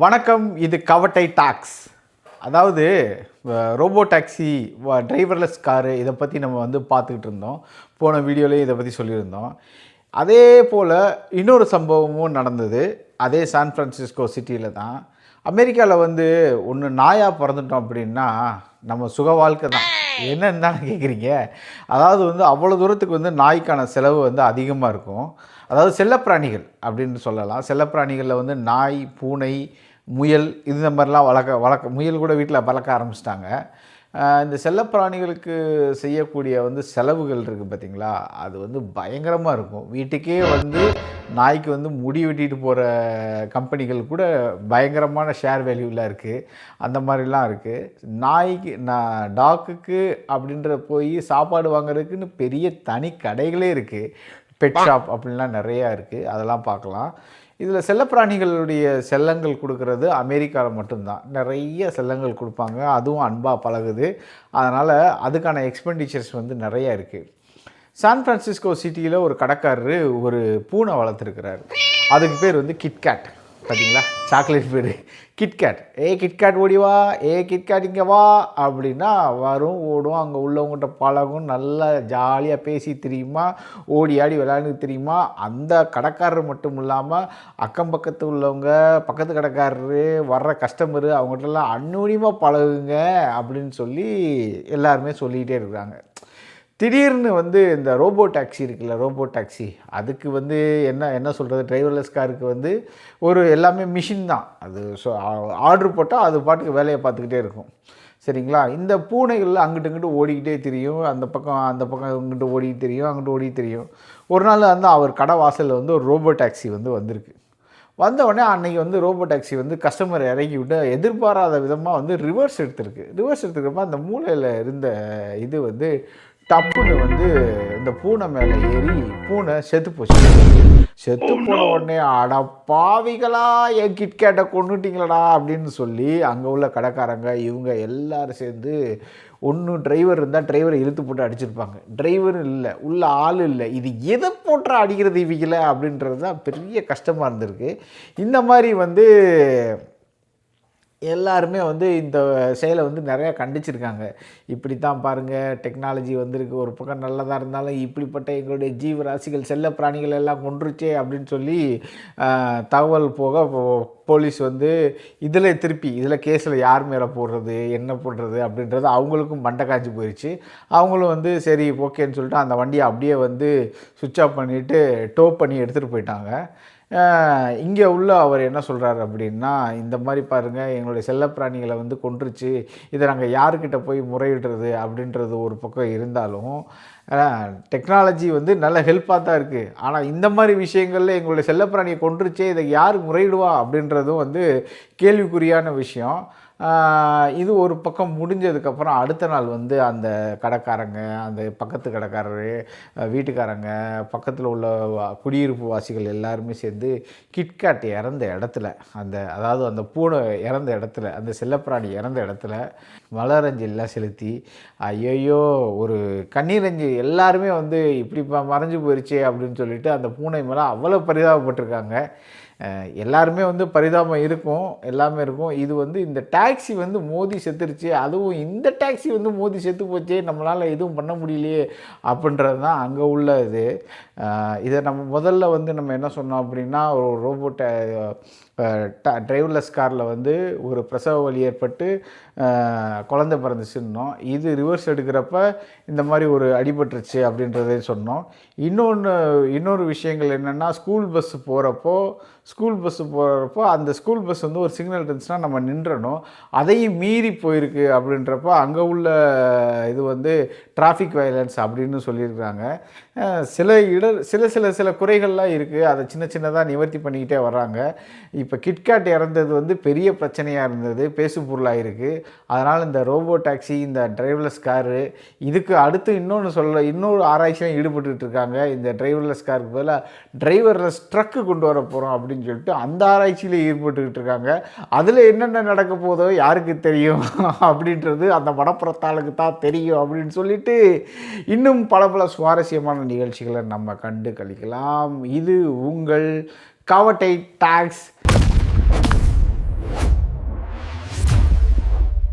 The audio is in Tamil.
வணக்கம். இது கவட்டை டாக்ஸ். அதாவது ரோபோ டாக்ஸி, டிரைவர்லெஸ் காரு, இதை பற்றி நம்ம பார்த்துக்கிட்டு இருந்தோம். போன வீடியோலேயே இதை பற்றி சொல்லியிருந்தோம். அதே போல் இன்னொரு சம்பவமும் நடந்தது. அதே சான் ஃப்ரான்சிஸ்கோ சிட்டியில் தான். அமெரிக்காவில் ஒன்று நாயாக பிறந்துட்டோம் அப்படின்னா நம்ம சுக வாழ்க்கை தான். என்னன்னு தானே கேட்குறீங்க? அதாவது அவ்வளோ தூரத்துக்கு நாய்க்கான செலவு அதிகமாக இருக்கும். அதாவது செல்லப்பிராணிகள் அப்படின்னு சொல்லலாம். செல்லப்பிராணிகளில் நாய், பூனை, முயல் இந்த மாதிரிலாம் முயல் கூட வீட்டில் வளர்க்க ஆரம்பிச்சிட்டாங்க. இந்த செல்லப்பிராணிகளுக்கு செய்யக்கூடிய செலவுகள் இருக்குது பார்த்திங்களா, அது பயங்கரமாக இருக்கும். வீட்டுக்கே நாய்க்கு முடி வெட்டிட்டு போகிற கம்பெனிகள் கூட பயங்கரமான ஷேர் வேல்யூலாம் இருக்குது. அந்த மாதிரிலாம் இருக்குது. டாக்குக்கு அப்படின்ற போய் சாப்பாடு வாங்குறதுக்குன்னு பெரிய தனி கடைகளே இருக்குது. பெட் ஷாப் அப்படின்லாம் நிறையா இருக்குது. அதெல்லாம் பார்க்கலாம். இதில் செல்லப்பிராணிகளுடைய செல்லங்கள் கொடுக்கறது அமெரிக்காவில் மட்டும்தான். நிறைய செல்லங்கள் கொடுப்பாங்க. அதுவும் அன்பாக பழகுது. அதனால் அதுக்கான எக்ஸ்பெண்டிச்சர்ஸ் நிறையா இருக்குது. சான் ஃப்ரான்சிஸ்கோ சிட்டியில் ஒரு கடைக்காரரு ஒரு பூனை வளர்த்துருக்கிறார். அதுக்கு பேர் கிட்கேட். பார்த்தீங்களா, சாக்லேட் பேர் கிட்கேட். கிட்கேட் ஓடி வா, கிட்கேட் இங்கே வா அப்படின்னா வரும், ஓடும், அங்கே உள்ளவங்ககிட்ட பழகும், நல்லா ஜாலியாக பேசி தெரியுமா, ஓடி ஆடி விளையாண்டு தெரியுமா. அந்த கடைக்காரர் மட்டும் இல்லாமல் அக்கம் பக்கத்து உள்ளவங்க, பக்கத்து கடைக்காரரு, வர்ற கஸ்டமரு, அவங்ககிட்டலாம் அந்நூனியமாக பழகுங்க அப்படின்னு சொல்லி எல்லாருமே சொல்லிக்கிட்டே இருக்கிறாங்க. திடீர்னு இந்த ரோபோ டாக்ஸி இருக்குல்ல, ரோபோ டாக்ஸி, அதுக்கு என்ன சொல்கிறது, டிரைவர்லெஸ் காருக்கு ஒரு எல்லாமே மிஷின் தான். அது ஆர்டர் போட்டால் அது பாட்டுக்கு வேலையை பார்த்துக்கிட்டே இருக்கும். சரிங்களா. இந்த பூனைகளில் அங்கிட்டு இங்கிட்டு ஓடிக்கிட்டே தெரியும். அந்த பக்கம் இங்கிட்டு ஓடிக்கிட்டு தெரியும், அங்கிட்டு ஓடிக்கிட்டு தெரியும். ஒரு நாள் அவர் கடை வாசலில் ஒரு ரோபோ டாக்ஸி வந்திருக்கு. வந்தவுடனே அன்றைக்கி ரோபோ டாக்ஸி கஸ்டமர் இறக்கி விட்டு எதிர்பாராத விதமாக ரிவர்ஸ் எடுத்துருக்கிறப்ப அந்த மூலையில் இருந்த இது டப்புன்னு இந்த பூனை மேலே ஏறி பூனை செத்து போச்சு. செத்து போன உடனே அட பாவிகளா, என் கிட்கேட்டை கொண்டுட்டிங்களடா அப்படின்னு சொல்லி அங்கே உள்ள கடைக்காரங்க இவங்க எல்லோரும் சேர்ந்து, ஒன்று டிரைவர் இருந்தால் டிரைவரை இழுத்து போட்டு அடிச்சிருப்பாங்க. டிரைவரும் இல்லை, உள்ள ஆள் இல்லை, இது எதை போட்டுற அடிக்கிறது இவங்கள அப்படின்றது தான் பெரிய கஷ்டமாக இருந்திருக்கு. இந்த மாதிரி எல்லாருமே இந்த செயலை நிறையா கண்டிச்சிருக்காங்க. இப்படி தான் பாருங்கள், டெக்னாலஜி வந்திருக்கு, ஒரு பக்கம் நல்லதாக இருந்தாலும் இப்படிப்பட்ட எங்களுடைய ஜீவராசிகள், செல்ல பிராணிகள் எல்லாம் கொன்றுச்சே அப்படின்னு சொல்லி தகவல் போக போலீஸ் இதில் கேஸில் யார் மேலே போடுறது, என்ன போடுறது அப்படின்றது அவங்களுக்கும் மண்டை காய்ச்சி போயிடுச்சு. அவங்களும் சரி ஓகேன்னு சொல்லிட்டு அந்த வண்டியை அப்படியே சுவிட்ச் ஆஃப் பண்ணிவிட்டு டோ பண்ணி எடுத்துகிட்டு போயிட்டாங்க. இங்கே உள்ள அவர் என்ன சொல்கிறார் அப்படின்னா, இந்த மாதிரி பாருங்கள், எங்களுடைய செல்லப்பிராணிகளை கொன்றுச்சு, இதை நாங்கள் யாருக்கிட்ட போய் முறையிடுறது அப்படின்றது ஒரு பக்கம் இருந்தாலும், டெக்னாலஜி நல்ல ஹெல்ப்பாக தான் இருக்குது. ஆனால் இந்த மாதிரி விஷயங்களில் எங்களுடைய செல்லப்பிராணியை கொன்றுச்சே, இதை யார் முறையிடுவா அப்படின்றதும் கேள்விக்குறியான விஷயம். இது ஒரு பக்கம் முடிஞ்சதுக்கப்புறம் அடுத்த நாள் அந்த கடைக்காரங்க, அந்த பக்கத்து கடைக்காரரு, வீட்டுக்காரங்க, பக்கத்தில் உள்ள குடியிருப்பு வாசிகள் எல்லாருமே சேர்ந்து கிட்கேட் இறந்த இடத்துல, அதாவது அந்த பூனை இறந்த இடத்துல, அந்த செல்லப்பிராணி இறந்த இடத்துல மலரஞ்செல்லாம் செலுத்தி, ஐயோ ஒரு கண்ணீரஞ்சு எல்லாருமே இப்படி மறைஞ்சு போயிடுச்சே அப்படின்னு சொல்லிட்டு அந்த பூனை மேலே அவ்வளோ பரிதாபப்பட்டிருக்காங்க. எல்லாருமே பரிதாபம் இருக்கும், எல்லாமே இருக்கும். இது இந்த டாக்ஸி மோதி செத்துருச்சு, அதுவும் இந்த டாக்ஸி மோதி செத்து போச்சே, நம்மளால் எதுவும் பண்ண முடியலையே அப்படின்றது தான் அங்கே உள்ள இது. இதை நம்ம முதல்ல நம்ம என்ன சொன்னோம் அப்படின்னா, ஒரு ரோபோட்டை டிரைவர்லெஸ் காரில் ஒரு பிரசவ வலி ஏற்பட்டு குழந்தை பிறந்துச்சுன்னோம். இது ரிவர்ஸ் எடுக்கிறப்ப இந்த மாதிரி ஒரு அடிபட்டுருச்சு அப்படின்றதே சொன்னோம். இன்னொரு விஷயங்கள் என்னென்னா, ஸ்கூல் பஸ்ஸு போகிறப்போ அந்த ஸ்கூல் பஸ் ஒரு சிக்னல் இருந்துச்சுன்னா நம்ம நின்றணும். அதையும் மீறி போயிருக்கு அப்படின்றப்போ அங்கே உள்ள இது டிராஃபிக் வயலன்ஸ் அப்படின்னு சொல்லியிருக்காங்க. சில குறைகள்லாம் இருக்குது. அதை சின்னதாக நிவர்த்தி பண்ணிக்கிட்டே வர்றாங்க. இப்போ கிட்கேட் இறந்தது பெரிய பிரச்சனையாக இருந்தது, பேசு பொருளாக இருக்குது. அதனால் இந்த ரோபோ டாக்ஸி, இந்த டிரைவர்லெஸ் காரு, இதுக்கு அடுத்து இன்னொரு ஆராய்ச்சியும் ஈடுபட்டுக்கிட்டு இருக்காங்க. இந்த டிரைவர்லெஸ் காருக்கு பதிலாக டிரைவர்லெஸ் ட்ரக்கு கொண்டு வர போகிறோம் அப்படின்னு சொல்லிட்டு அந்த ஆராய்ச்சியில் ஈடுபட்டுக்கிட்டு இருக்காங்க. அதில் என்னென்ன நடக்க போதோ யாருக்கு தெரியும் அப்படின்றது அந்த மடப்புறத்தாளுக்கு தான் தெரியும் அப்படின்னு சொல்லிட்டு இன்னும் பல சுவாரஸ்யமான நிகழ்ச்சிகளை நம்ம கண்டு கழிக்கலாம். இது உங்கள் கவட்டை டாக்ஸ்.